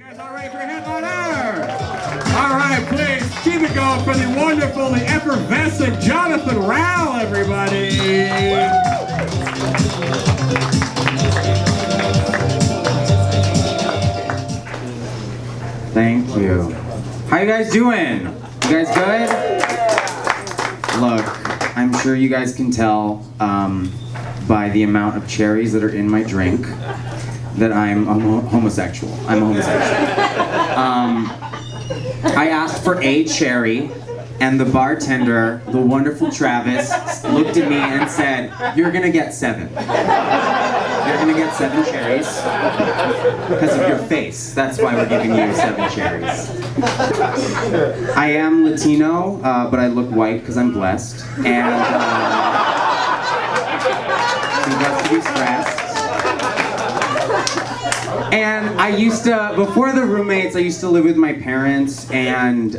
guys all ready for a headliner? All right, please keep it going for the wonderful, the effervescent Chatterbox, everybody. Thank you. How you guys doing? You guys good? Look, I'm sure you guys can tell by the amount of cherries that are in my drink that I'm a homosexual. I'm a homosexual. I asked for a cherry, and the bartender, the wonderful Travis, looked at me and said, "You're gonna get 7. You're gonna get 7 cherries because of your face. That's why we're giving you 7 cherries." I am Latino, but I look white because I'm blessed, and I'm blessed to be stressed. And I used to, before the roommates, I used to live with my parents, and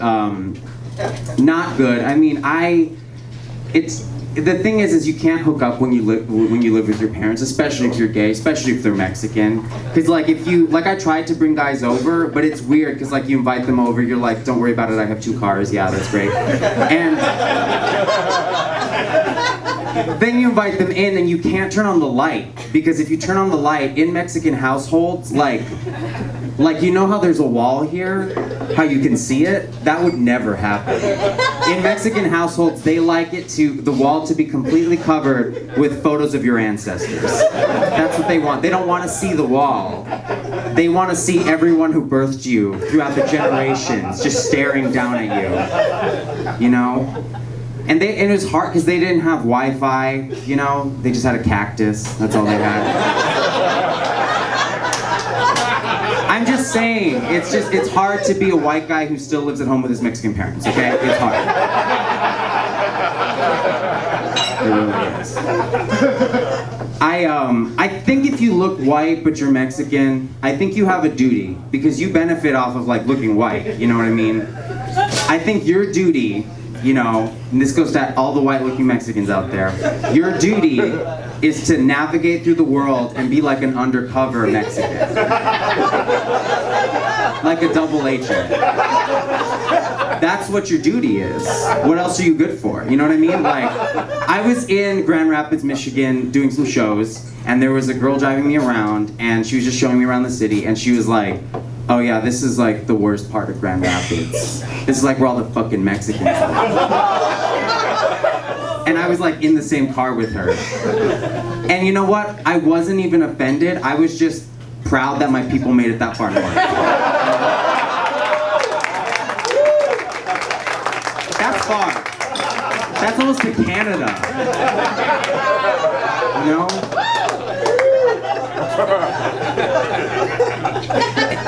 not good. I mean, the thing is you can't hook up when you live with your parents, especially if you're gay, especially if they're Mexican. Because like I tried to bring guys over, but it's weird because like you invite them over, you're like, "Don't worry about it, I have 2 cars." Yeah, that's great. And then you invite them in and you can't turn on the light, because if you turn on the light in Mexican households, like you know how there's a wall here, how you can see it? That would never happen. In Mexican households, they like the wall to be completely covered with photos of your ancestors. That's what they want. They don't want to see the wall. They want to see everyone who birthed you throughout the generations just staring down at you. You know? And it was hard because they didn't have Wi-Fi, you know? They just had a cactus. That's all they had. I'm just saying, it's hard to be a white guy who still lives at home with his Mexican parents, okay? It's hard. It really is. I think if you look white but you're Mexican, I think you have a duty, because you benefit off of like looking white, you know what I mean? I think your duty, you know, and this goes to all the white-looking Mexicans out there, your duty is to navigate through the world and be like an undercover Mexican. Like a double agent. That's what your duty is. What else are you good for? You know what I mean? Like, I was in Grand Rapids, Michigan doing some shows, and there was a girl driving me around, and she was just showing me around the city, and she was like, "Oh yeah, this is like the worst part of Grand Rapids. This is like where all the fucking Mexicans live." And I was like in the same car with her. And you know what? I wasn't even offended. I was just proud that my people made it that far north. That's far. That's almost to Canada. You know?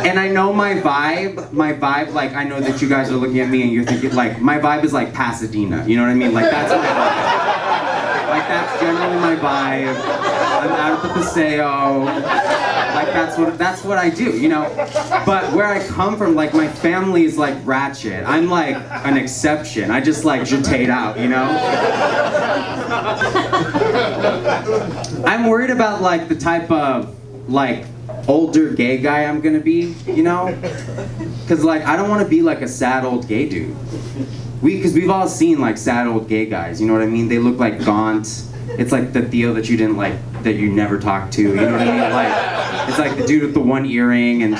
And I know my vibe, like, I know that you guys are looking at me and you're thinking, like, my vibe is like Pasadena, you know what I mean? Like, that's my vibe. Like, that's generally my vibe. I'm out at the Paseo. Like, that's what I do, you know? But where I come from, like, my family is like ratchet. I'm like an exception. I just like jetate out, you know? I'm worried about like the type of like older gay guy I'm gonna be, you know? Cause like I don't want to be like a sad old gay dude. Cause we've all seen like sad old gay guys, you know what I mean? They look like gaunt. It's like the Theo that you didn't like, that you never talked to, you know what I mean? Like, it's like the dude with the one earring, and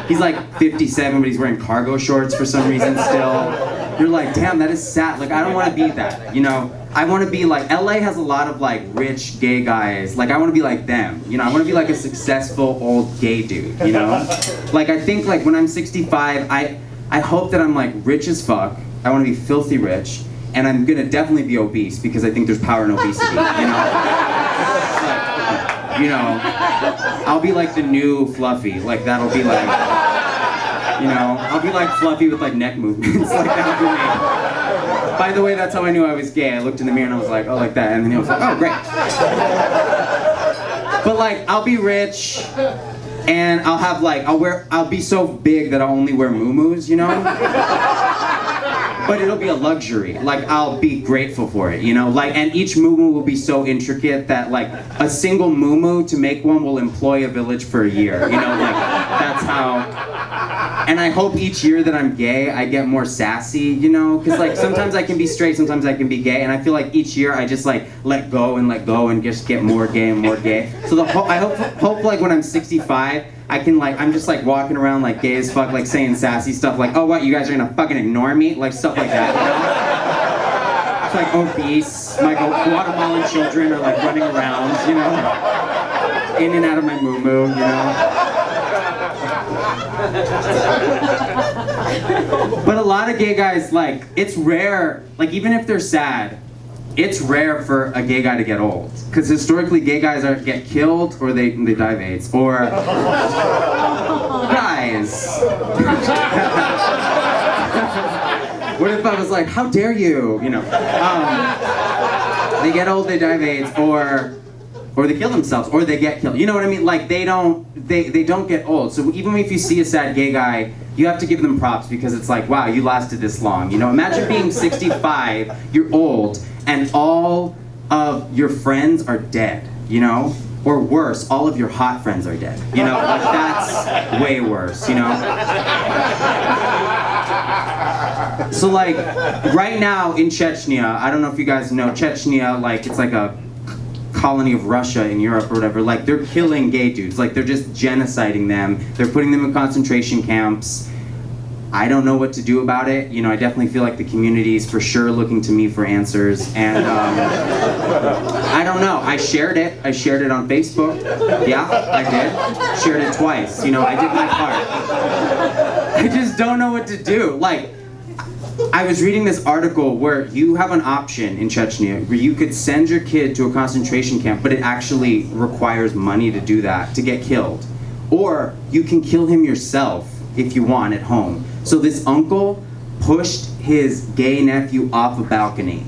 he's like 57, but he's wearing cargo shorts for some reason still. You're like, damn, that is sad. Like, I don't want to be that, you know? I want to be like, LA has a lot of like rich gay guys. Like, I want to be like them, you know? I want to be like a successful old gay dude, you know? Like, I think like when I'm 65, I hope that I'm like rich as fuck. I want to be filthy rich. And I'm gonna definitely be obese because I think there's power in obesity, you know? Like, you know, I'll be like the new Fluffy, like that'll be like, you know, I'll be like Fluffy with like neck movements, like that'll be me. By the way, that's how I knew I was gay. I looked in the mirror and I was like, oh, like that, and then he was like, oh, great. But like, I'll be rich, and I'll have like, I'll be so big that I'll only wear muumuus, you know? but it'll be a luxury. Like, I'll be grateful for it, you know? Like, and each moo will be so intricate that, like, a single moo to make one will employ a village for a year, you know? Like, that's how... And I hope each year that I'm gay, I get more sassy, you know? Because, like, sometimes I can be straight, sometimes I can be gay, and I feel like each year I just, like, let go and just get more gay and more gay. So I hope, like, when I'm 65, I can, like, I'm just, like, walking around, like, gay as fuck, like, saying sassy stuff, like, oh, what, you guys are gonna fucking ignore me? Like, stuff like that, you know? It's, like, obese, my Guatemalan children are, like, running around, you know? In and out of my moo-moo, you know? But a lot of gay guys, like, it's rare, like, even if they're sad, it's rare for a gay guy to get old. Because historically, gay guys get killed or they die of AIDS. Or, guys. What if I was like, how dare you? You know. They get old, they die of AIDS, or they kill themselves, or they get killed. You know what I mean? Like, they don't get old. So even if you see a sad gay guy, you have to give them props because it's like, wow, you lasted this long. You know, imagine being 65, you're old, and all of your friends are dead, you know? Or worse, all of your hot friends are dead. You know, like, that's way worse, you know? So, like, right now in Chechnya, I don't know if you guys know Chechnya, like, it's like a colony of Russia in Europe or whatever, like, they're killing gay dudes, like, they're just genociding them, they're putting them in concentration camps. I don't know what to do about it, you know, I definitely feel like the community is for sure looking to me for answers, and I don't know, I shared it on Facebook, yeah, I did, shared it twice, you know, I did my part. I just don't know what to do, like, I was reading this article where you have an option in Chechnya where you could send your kid to a concentration camp, but it actually requires money to do that, to get killed. Or you can kill him yourself if you want at home. So this uncle pushed his gay nephew off a balcony,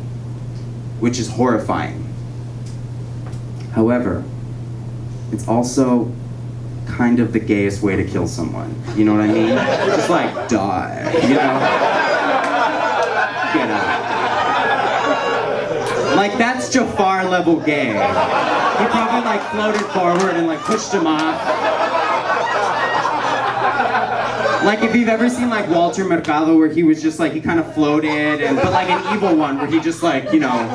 which is horrifying. However, it's also kind of the gayest way to kill someone. You know what I mean? Just like, die, you know? Get out. Like, that's Jafar level gay. He probably, like, floated forward and, like, pushed him off. Like, if you've ever seen, like, Walter Mercado, where he was just, like, he kind of floated, but, like, an evil one, where he just, like, you know.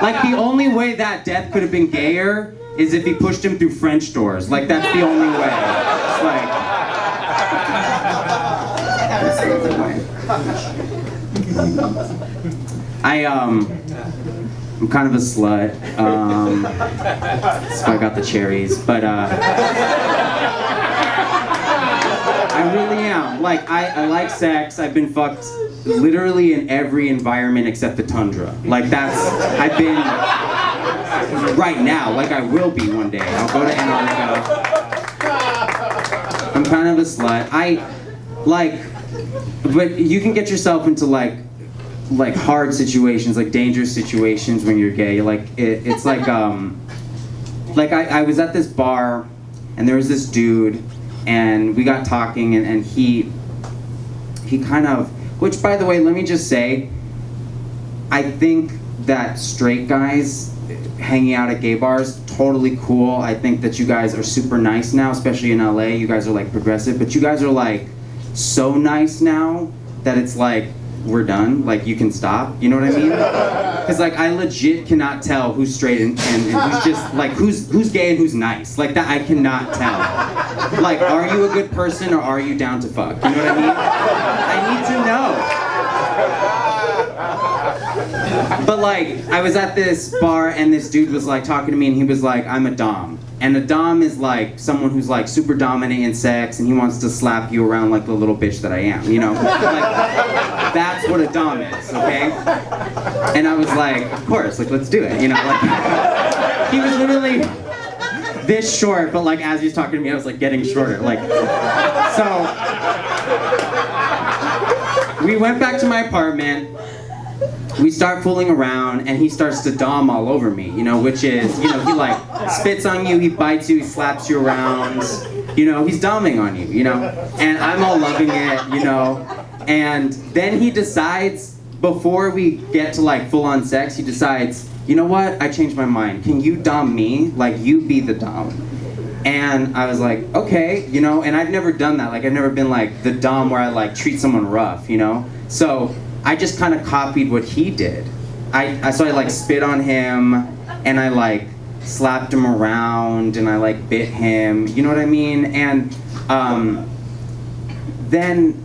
Like, the only way that death could have been gayer is if he pushed him through French doors. Like, that's the only way. It's like... That's the only way. I'm kind of a slut, so I got the cherries, but, I really am. Like, I like sex, I've been fucked literally in every environment except the tundra. Like, I've been, right now, like I will be one day. I'll go to Antarctica. I'm kind of a slut. But you can get yourself into like hard situations, like dangerous situations when you're gay. Like it's like I was at this bar and there was this dude and we got talking and he kind of, which by the way, let me just say, I think that straight guys hanging out at gay bars, totally cool. I think that you guys are super nice now, especially in LA. You guys are like progressive, but you guys are like so nice now that it's like, we're done, like you can stop, you know what I mean? Because like I legit cannot tell who's straight and who's just like, who's gay and who's nice. Like that I cannot tell. Like, are you a good person or are you down to fuck? You know what I mean? I need to know. But like, I was at this bar and this dude was like talking to me and he was like, I'm a dom. And a dom is like someone who's like super dominant in sex and he wants to slap you around like the little bitch that I am, you know? Like, that's what a dom is, okay? And I was like, of course, like let's do it, you know? Like, he was literally this short, but like as he was talking to me, I was like getting shorter, like, so we went back to my apartment. We start fooling around and he starts to dom all over me, you know, which is, you know, he like spits on you, he bites you, he slaps you around, you know, he's doming on you, you know, and I'm all loving it, you know, And then he decides, before we get to like full-on sex, he decides, you know what? I changed my mind. Can you dom me? Like, you be the dom. And I was like, okay, you know, and I've never done that. Like, I've never been like the dom where I like treat someone rough, you know? So I just kind of copied what he did. So I like spit on him, and I like slapped him around, and I like bit him, you know what I mean? And then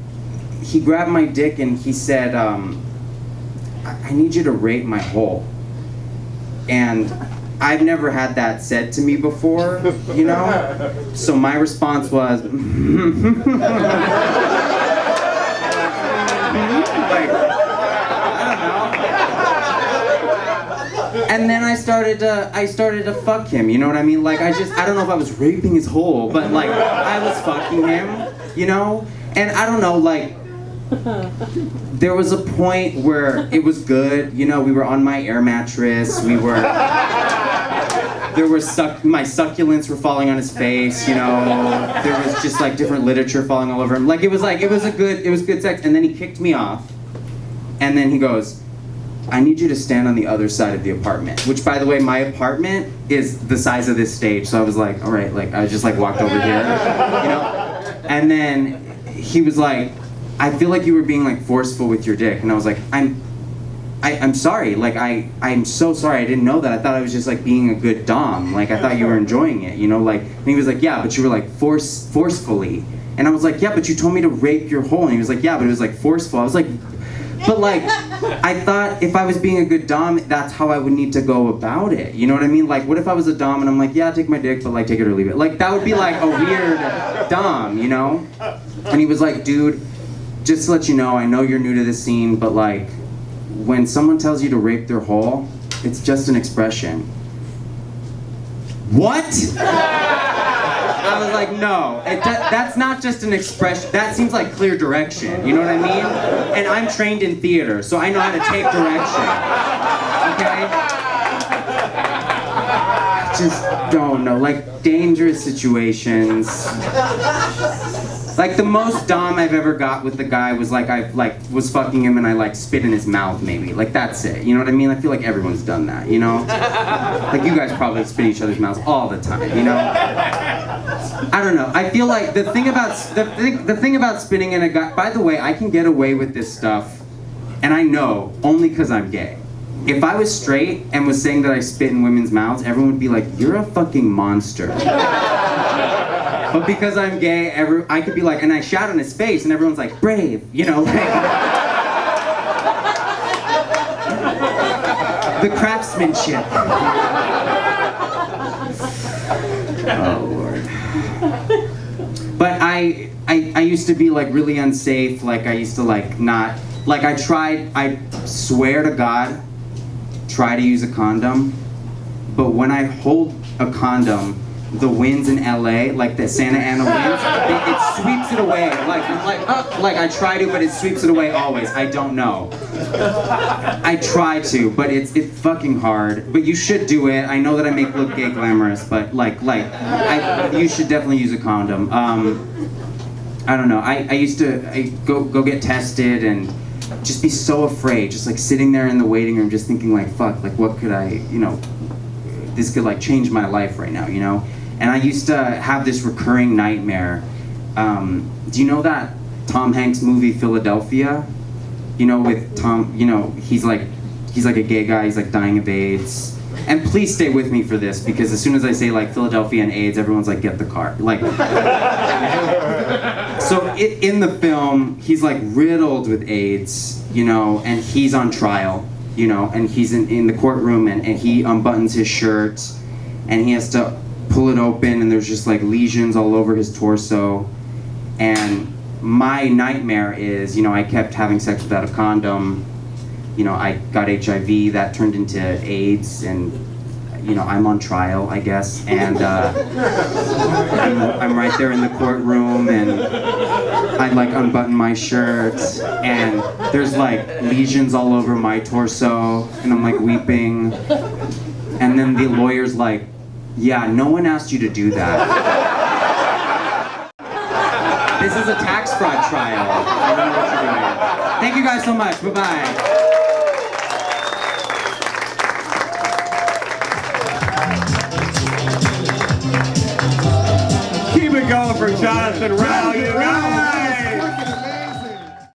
he grabbed my dick and he said, I need you to rape my hole. And I've never had that said to me before, you know? So my response was, like, I don't know. And then I started to fuck him, you know what I mean? Like, I don't know if I was raping his hole, but like, I was fucking him, you know? And I don't know, like, there was a point where it was good, you know, we were on my air mattress, my succulents were falling on his face, you know, there was just like different literature falling all over him. Like, it was good sex, and then he kicked me off, and then he goes, I need you to stand on the other side of the apartment, which, by the way, my apartment is the size of this stage, so I was like, all right, like, I just like walked over here, you know, and then he was like, I feel like you were being like forceful with your dick, and I was like, I'm sorry, like I'm so sorry, I didn't know that. I thought I was just like being a good dom, like I thought you were enjoying it, you know, like. And he was like, yeah, but you were like forcefully, and I was like, yeah, but you told me to rape your hole, and he was like, yeah, but it was like forceful. I was like, but like, I thought if I was being a good dom, that's how I would need to go about it, you know what I mean? Like, what if I was a dom and I'm like, yeah, take my dick, but like take it or leave it? Like, that would be like a weird dom, you know? And he was like, dude, just to let you know, I know you're new to this scene, but like, when someone tells you to rape their hole, it's just an expression. What? I was like, no, that's not just an expression, that seems like clear direction, you know what I mean? And I'm trained in theater, so I know how to take direction, okay? Just don't know, like dangerous situations. Like, the most dom I've ever got with the guy was like, I like was fucking him and I like spit in his mouth, maybe. Like, that's it, you know what I mean? I feel like everyone's done that, you know? Like, you guys probably spit in each other's mouths all the time, you know? I don't know, I feel like the thing about spitting in a guy, by the way, I can get away with this stuff, and I know, only because I'm gay. If I was straight and was saying that I spit in women's mouths, everyone would be like, you're a fucking monster. But because I'm gay, I could be like, and I shout in his face, and everyone's like, brave, you know, like. The craftsmanship. Oh, Lord. But I used to be like really unsafe, like I used to like not, like I swear to God, try to use a condom, but when I hold a condom, the winds in LA, like the Santa Ana winds, it sweeps it away. Like, I'm like, oh, like I try to, but it sweeps it away always. I don't know. I try to, but it's fucking hard. But you should do it. I know that I make look gay glamorous, but you should definitely use a condom. I don't know. I used to go get tested and just be so afraid, just like sitting there in the waiting room, just thinking like, fuck, like what could I, you know, this could like change my life right now, you know? And I used to have this recurring nightmare. Do you know that Tom Hanks movie Philadelphia? You know, with Tom, you know, he's like a gay guy, he's like dying of AIDS. And please stay with me for this, because as soon as I say like Philadelphia and AIDS, everyone's like, get the car. Like, so in the film, he's like riddled with AIDS, you know, and he's on trial, you know, and he's in the courtroom, and he unbuttons his shirt, and he has to pull it open, and there's just like lesions all over his torso. And my nightmare is, you know, I kept having sex without a condom. You know, I got HIV, that turned into AIDS, and, you know, I'm on trial, I guess, and I'm right there in the courtroom, and I like unbutton my shirt, and there's like lesions all over my torso, and I'm like weeping, and then the lawyer's like, yeah, no one asked you to do that. This is a tax fraud trial. I don't know what you're doing. Thank you guys so much. Bye-bye. Keep it going for Jonathan Rowell, you guys.